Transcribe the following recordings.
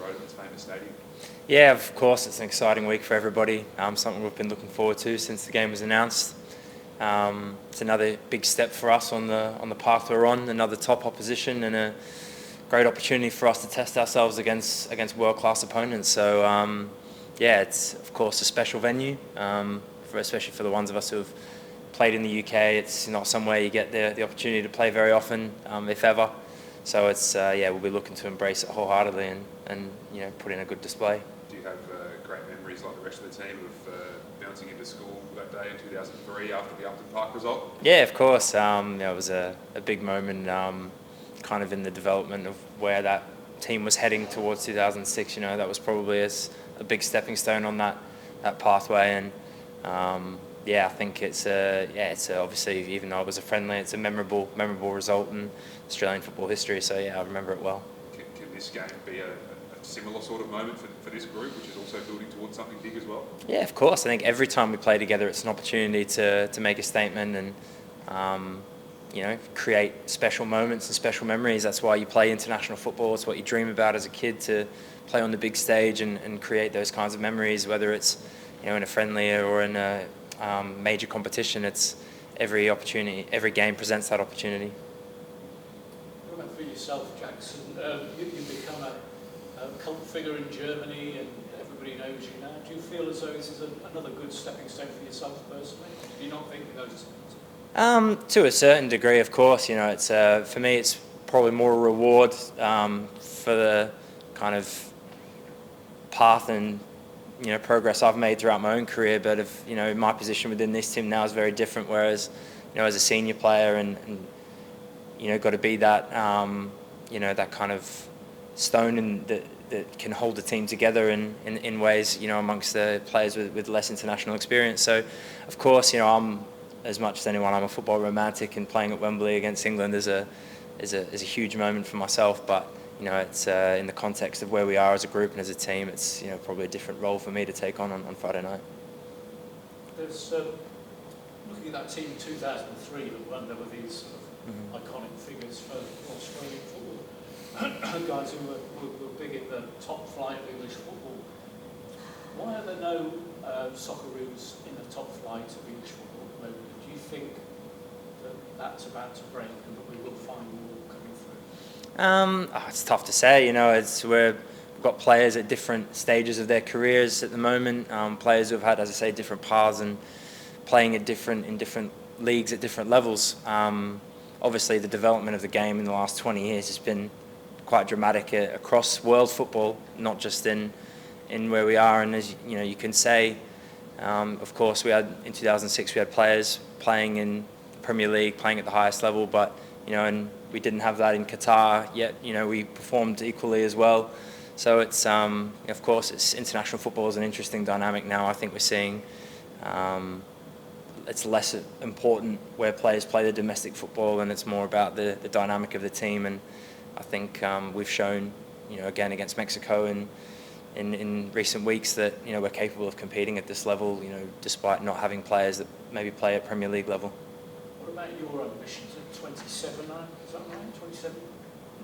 Road in its famous stadium? Yeah, of course, it's an exciting week for everybody. Something we've been looking forward to since the game was announced. It's another big step for us on the path we're on. Another top opposition and a great opportunity for us to test ourselves against world-class opponents. So yeah, it's of course a special venue, especially for the ones of us who have played in the UK. It's not somewhere you get the opportunity to play very often, if ever. So it's yeah, we'll be looking to embrace it wholeheartedly and put in a good display. Do you have great memories like the rest of the team of bouncing into school that day in 2003 after the Upton Park result? Yeah, of course. It was a big moment, kind of in the development of where that team was heading towards 2006. That was probably a big stepping stone on that pathway, and yeah, I think it's obviously, even though it was a friendly, it's a memorable result in Australian football history. So yeah, I remember it well. Can this game be a similar sort of moment for this group, which is also building towards something big as well? Yeah, of course. I think every time we play together, it's an opportunity to make a statement and create special moments and special memories. That's why you play international football. It's what you dream about as a kid, to play on the big stage and create those kinds of memories, whether it's in a friendly or in a major competition. It's every game presents that opportunity. What about for yourself, Jackson? You've become a cult figure in Germany and everybody knows you now. Do you feel as though this is another good stepping stone for yourself personally? Do you not think of those things? To a certain degree, of course. It's for me, it's probably more a reward for the kind of path and progress I've made throughout my own career. But my position within this team now is very different. Whereas as a senior player and got to be that that kind of stone that can hold the team together in ways amongst the players with less international experience. So of course I'm, as much as anyone, I'm a football romantic, and playing at Wembley against England is a huge moment for myself. But it's in the context of where we are as a group and as a team, it's probably a different role for me to take on Friday night. There's looking at that team in 2003 that won, there were these sort of iconic figures for Australian football, guys who were big in the top flight of English football. Why are there no Socceroos in the top flight of English football at the moment? Do you think that that's about to break and that we will find more coming through? It's tough to say. We've got players at different stages of their careers at the moment. Players who have had, as I say, different paths and playing in different leagues at different levels. Obviously, the development of the game in the last 20 years has been quite dramatic across world football, not just in where we are. And as you can say, of course, in 2006 we had players playing in the Premier League, playing at the highest level, but and we didn't have that in Qatar yet. We performed equally as well. So it's of course, it's international football is an interesting dynamic now. I think we're seeing it's less important where players play the domestic football, and it's more about the dynamic of the team. And I think we've shown again against Mexico and in recent weeks that we're capable of competing at this level, despite not having players that maybe play at Premier League level. What about your ambitions at 27 now? Is that right? 27?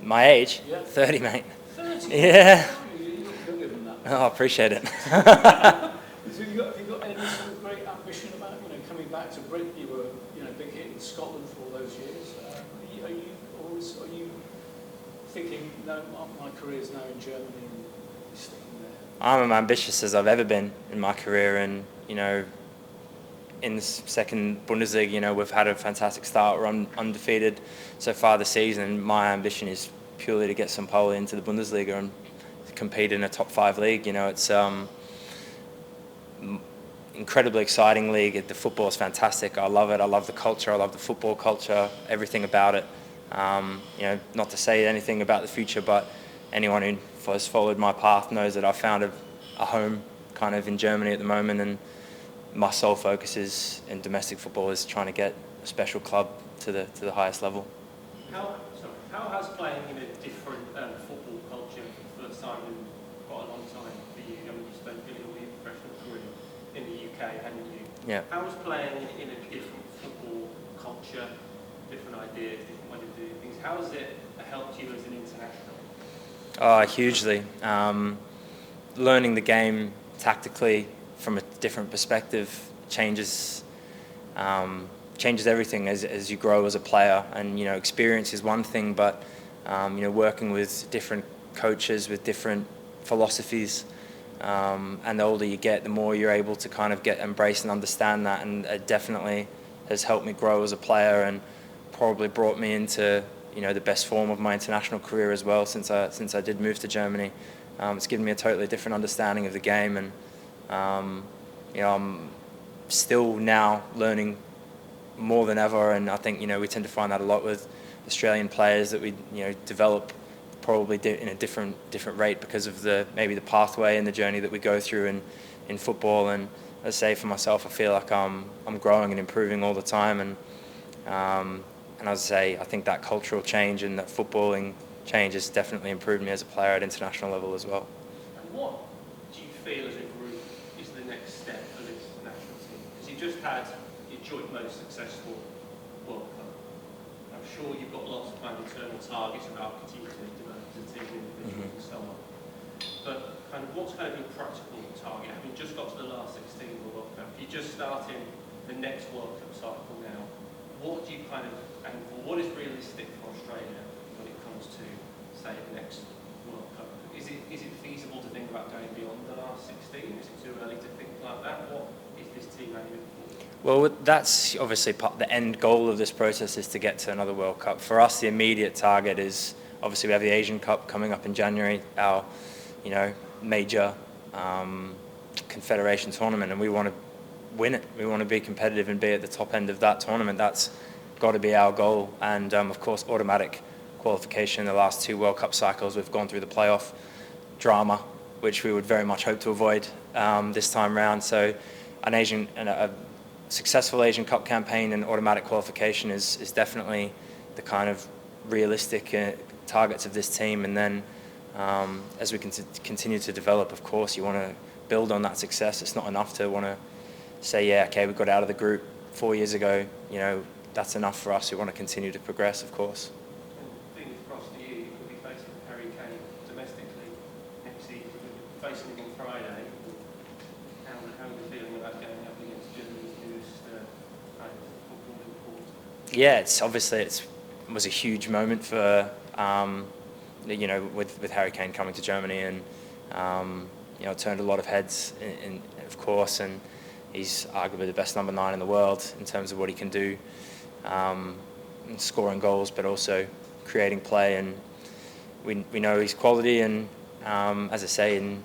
My age? Yeah. 30, mate. 30? Yeah. Oh, you look younger than that. Oh, I appreciate it. So have you got any sort of great ambition about coming back to Britain? You were a big hit in Scotland for all those years. Are you thinking, no, my career's now in Germany and sticking there? I'm as ambitious as I've ever been in my career, and in the second Bundesliga, we've had a fantastic start. We're undefeated so far this season. My ambition is purely to get St. Pauli into the Bundesliga and compete in a top 5 league. It's incredibly exciting league. The football is fantastic. I love it. I love the culture. I love the football culture. Everything about it. Not to say anything about the future, but anyone who has followed my path knows that I've found a home kind of in Germany at the moment, and my sole focus is in domestic football is trying to get a special club to the highest level. How has playing in a different football culture for the first time in quite a long time for you? I mean, you spent nearly all your professional career in the UK, hadn't you? Yeah. How was playing in a different football culture, different ideas, different way to do things? How has it helped you as an international? Oh, hugely. Learning the game tactically from a different perspective changes everything as you grow as a player. And experience is one thing, but working with different coaches with different philosophies, and the older you get, the more you're able to kind of embrace and understand that. And it definitely has helped me grow as a player, and probably brought me into the best form of my international career as well. Since I did move to Germany, it's given me a totally different understanding of the game, and I'm still now learning more than ever. And I think we tend to find that a lot with Australian players, that we develop probably in a different rate because of maybe the pathway and the journey that we go through in football. And as I say, for myself, I feel like I'm growing and improving all the time. And as I say, I think that cultural change and that footballing change has definitely improved me as a player at international level as well. And what do you feel as a group is the next step for this national team? Because you just had your joint most successful World Cup. I'm sure you've got lots of kind of internal targets about continuing to develop the team individually and so on. But kind of what's kind of your practical target? Having just got to the last 16 of the World Cup, you're just starting the next World Cup cycle now. What do you kind of aim for? What is realistic for Australia when it comes to, say, the next World Cup? Is it feasible to think about going beyond the last 16? Is it too early to think like that? What is this team aiming for? Well, that's obviously the end goal of this process, is to get to another World Cup. For us, the immediate target is, obviously we have the Asian Cup coming up in January, our major confederation tournament, and we want to win it. We want to be competitive and be at the top end of that tournament. That's got to be our goal. And of course, automatic qualification. In the last 2 World Cup cycles, we've gone through the playoff drama, which we would very much hope to avoid this time round. So a successful Asian Cup campaign and automatic qualification is definitely the kind of realistic targets of this team. And then as we continue to develop, of course, you want to build on that success. It's not enough to want to say, yeah, okay, we got out of the group 4 years ago, that's enough for us. We want to continue to progress, of course. And fingers crossed for you, you'll be facing Harry Kane domestically next season. You're facing him on Friday. How are you feeling about going up against Germany's newest kind of footballing port? Yeah, it was a huge moment for with Harry Kane coming to Germany, and it turned a lot of heads, of course, and he's arguably the best number 9 in the world in terms of what he can do, in scoring goals, but also creating play. And we know his quality, and as I say, in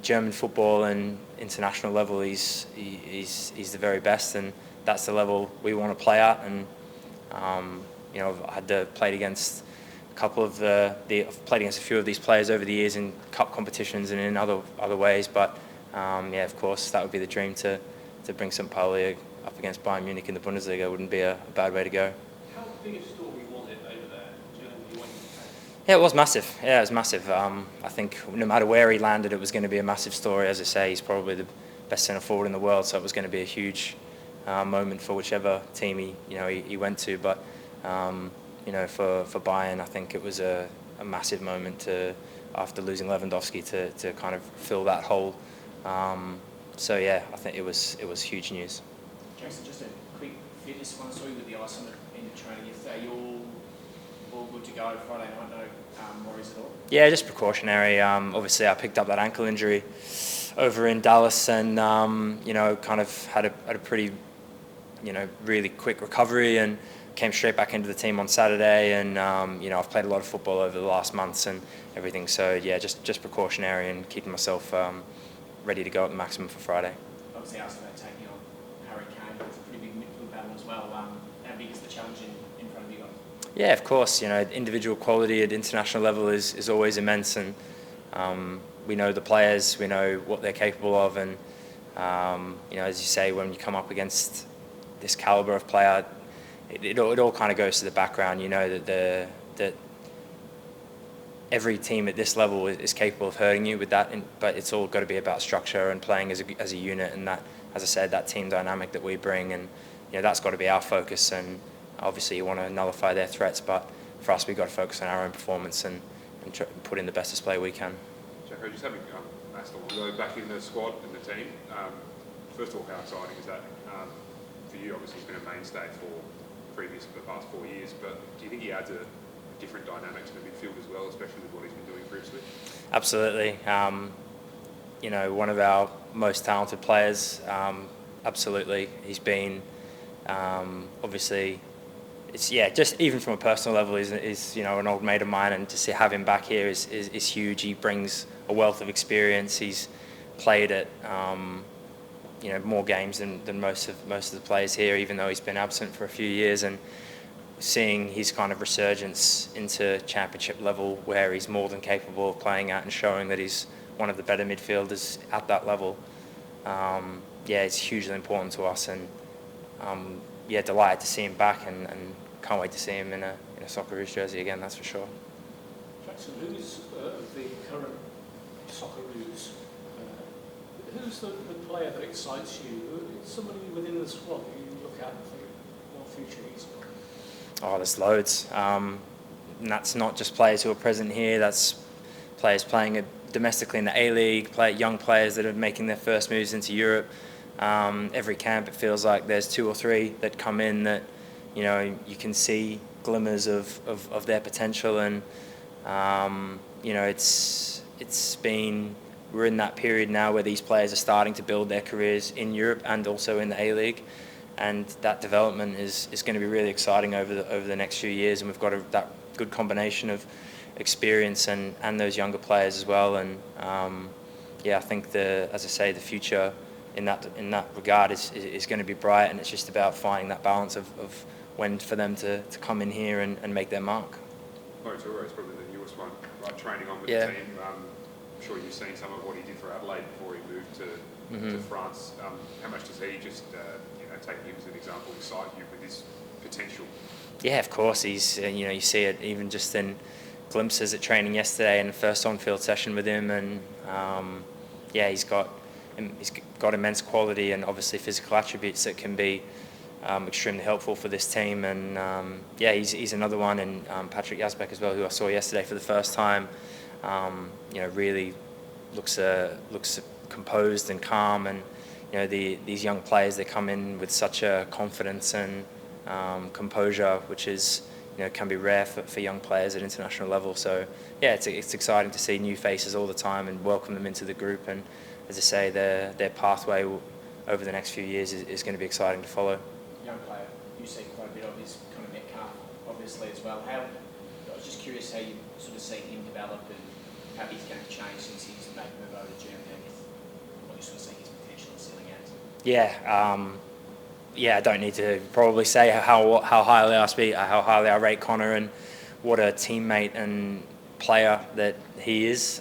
German football and international level, he's the very best, and that's the level we want to play at. And I've had played against I've played against a few of these players over the years in cup competitions and in other ways, but of course, that would be the dream, to bring St. Pauli up against Bayern Munich in the Bundesliga. Wouldn't be a bad way to go. How big a story was it over there in Germany when you came? Yeah, it was massive. Yeah, it was massive. I think no matter where he landed, it was going to be a massive story. As I say, he's probably the best centre forward in the world, so it was going to be a huge moment for whichever team he went to. But for Bayern, I think it was a massive moment after losing Lewandowski to kind of fill that hole. So yeah, I think it was huge news. Jason, just a quick fitness one. I saw you with the ice on in the training yesterday. Are you all good to go Friday night? No worries at all? Yeah, just precautionary. Obviously, I picked up that ankle injury over in Dallas, and kind of had a pretty really quick recovery, and came straight back into the team on Saturday. And I've played a lot of football over the last months and everything. So yeah, just precautionary and keeping myself ready to go at the maximum for Friday. Obviously, asked about taking on Harry Kane, but it's a pretty big midfield battle as well. How big is the challenge in front of you guys? Yeah, of course. Individual quality at international level is always immense, and we know the players, we know what they're capable of, and as you say, when you come up against this caliber of player, it all kind of goes to the background. That every team at this level is capable of hurting you with that, but it's all got to be about structure and playing as a unit, and that, as I said, that team dynamic that we bring, and that's got to be our focus. And obviously you want to nullify their threats, but for us, we've got to focus on our own performance and put in the best display we can. Jacko, just having Aston go back in the squad and the team, first of all, how exciting is that? For you, obviously, he's been a mainstay for the past 4 years, but do you think he adds a different dynamic to the midfield as well, especially with what he's been doing previously? Absolutely. One of our most talented players. Absolutely, he's been obviously. Just even from a personal level, is an old mate of mine, and to have him back here is huge. He brings a wealth of experience. He's played at more games than most of the players here, even though he's been absent for a few years. And seeing his kind of resurgence into championship level, where he's more than capable of playing at and showing that he's one of the better midfielders at that level, it's hugely important to us. And delighted to see him back, and can't wait to see him in a Socceroos jersey again, that's for sure. Jackson, who's the current Socceroos? Who's the player that excites you? Somebody within the squad that you look at and think, what future he's got? Oh, there's loads. And that's not just players who are present here, that's players playing domestically in the A-League, young players that are making their first moves into Europe. Every camp, it feels like there's 2 or 3 that come in that, you can see glimmers of their potential. And, we're in that period now where these players are starting to build their careers in Europe and also in the A-League. And that development is going to be really exciting over the next few years. And we've got that good combination of experience and those younger players as well. And I think the future in that regard is going to be bright, and it's just about finding that balance of when for them to come in here and make their mark. Motora is probably the newest one, right? Training on with Yeah. the team. I'm sure you've seen some of what he did for Adelaide before he moved to France. How much does he just taking him as an example excite you with his potential? Yeah, of course. He's you see it even just in glimpses at training yesterday and the first on-field session with him, and he's got immense quality and obviously physical attributes that can be extremely helpful for this team. And he's another one, and Patrick Yazbek as well, who I saw yesterday for the first time. Really looks composed and calm, and these young players, they come in with such a confidence and composure, which is can be rare for young players at international level. So it's exciting to see new faces all the time and welcome them into the group. And as I say, their pathway over the next few years is going to be exciting to follow. Young player, you see quite a bit of his kind of Metcalf, obviously, as well. I was just curious how you sort of see him develop and how he's going to change since he's made the move over to Germany, I guess. What you sort of see his potential and ceiling at. I don't need to probably say how highly I rate Connor and what a teammate and player that he is.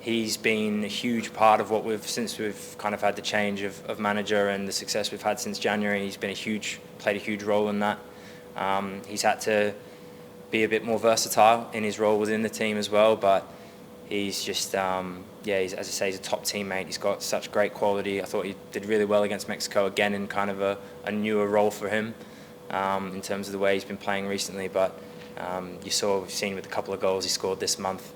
He's been a huge part of since we've kind of had the change of manager and the success we've had since January. He's been played a huge role in that. He's had to be a bit more versatile in his role within the team as well, but he's just, he's, as I say, he's a top teammate. He's got such great quality. I thought he did really well against Mexico, again in kind of a newer role for him in terms of the way he's been playing recently. But we've seen with a couple of goals he scored this month,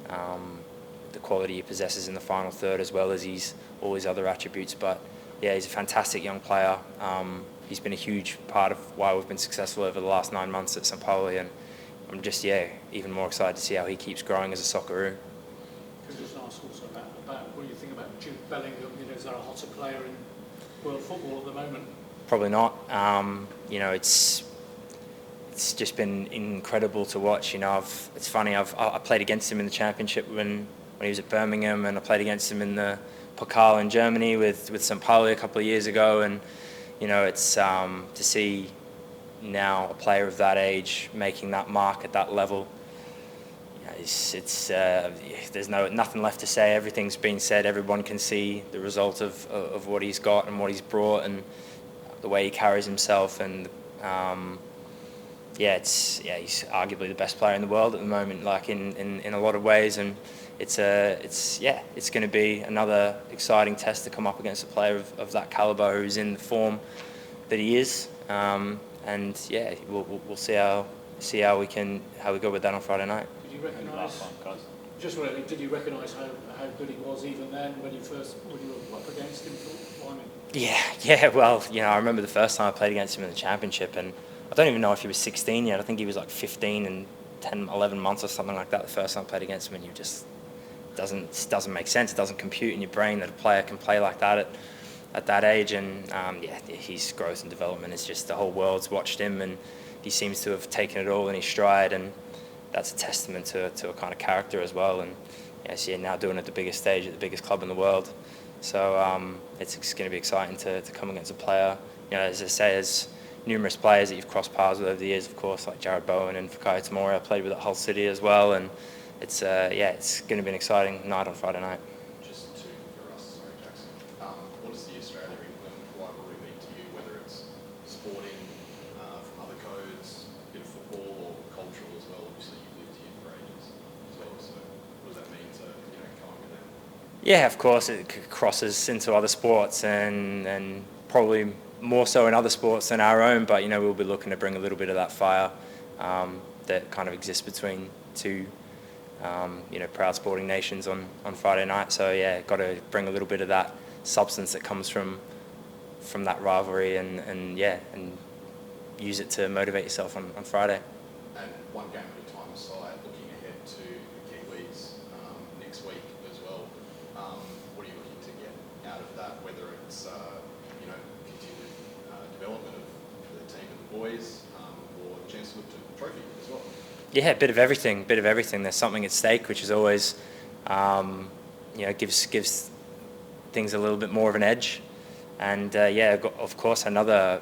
the quality he possesses in the final third, as well as all his other attributes. But he's a fantastic young player. He's been a huge part of why we've been successful over the last 9 months at St. Pauli, and I'm just even more excited to see how he keeps growing as a Socceroo. Could just ask also about what do you think about Jude Bellingham? Is there a hotter player in world football at the moment? Probably not. It's just been incredible to watch. It's funny. I played against him in the championship when he was at Birmingham, and I played against him in the Pokal in Germany with St. Pauli a couple of years ago. And it's to see now a player of that age making that mark at that level. There's nothing left to say. Everything's been said. Everyone can see the result of what he's got and what he's brought and the way he carries himself. And he's arguably the best player in the world at the moment, like in a lot of ways. And it's going to be another exciting test to come up against a player of that caliber who's in the form that he is. We'll see how we go with that on Friday night. Could you recognise? Just really, did you recognise how good he was even then when you were up against him? Blimey. Yeah. Well, I remember the first time I played against him in the championship, and I don't even know if he was 16 yet. I think he was like 15 and 10, 11 months or something like that. The first time I played against him, and you just doesn't make sense. It doesn't compute in your brain that a player can play like that at that age. And his growth and development is just, the whole world's watched him, and he seems to have taken it all in his stride, and that's a testament to a kind of character as well. And now doing it at the biggest stage at the biggest club in the world. So it's going to be exciting to come against a player. As I say, there's numerous players that you've crossed paths with over the years, of course, like Jared Bowen and Fikayo Tomori. I played with at Hull City as well, and it's going to be an exciting night on Friday night. Just for us, sorry, Jackson. What does the Australia-England rivalry mean to you? Whether it's sporting, from other codes, a bit of football, or cultural as well. Obviously, you've lived here for ages as well. So, what does that mean to come up with that? Yeah, of course, it crosses into other sports, and probably more so in other sports than our own. But we'll be looking to bring a little bit of that fire that kind of exists between two. Proud sporting nations on Friday night. So got to bring a little bit of that substance that comes from that rivalry, and use it to motivate yourself on Friday. And one game at a time aside, looking ahead to the Kiwis next week as well. What are you looking to get out of that? Whether it's continued development of the team and the boys, or the chance to look to the trophy as well. Yeah, a bit of everything. There's something at stake, which is always, gives things a little bit more of an edge. And of course, another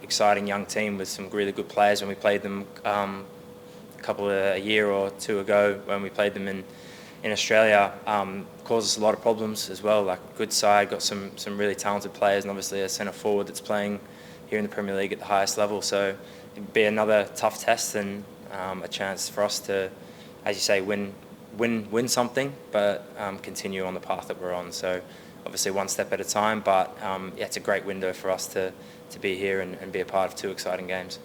exciting young team with some really good players. When we played them a year or two ago, when we played them in Australia, caused us a lot of problems as well. Like, good side, got some really talented players, and obviously a centre forward that's playing here in the Premier League at the highest level. So it'd be another tough test, and a chance for us to, as you say, win something, but continue on the path that we're on. So obviously one step at a time, but it's a great window for us to be here and be a part of two exciting games.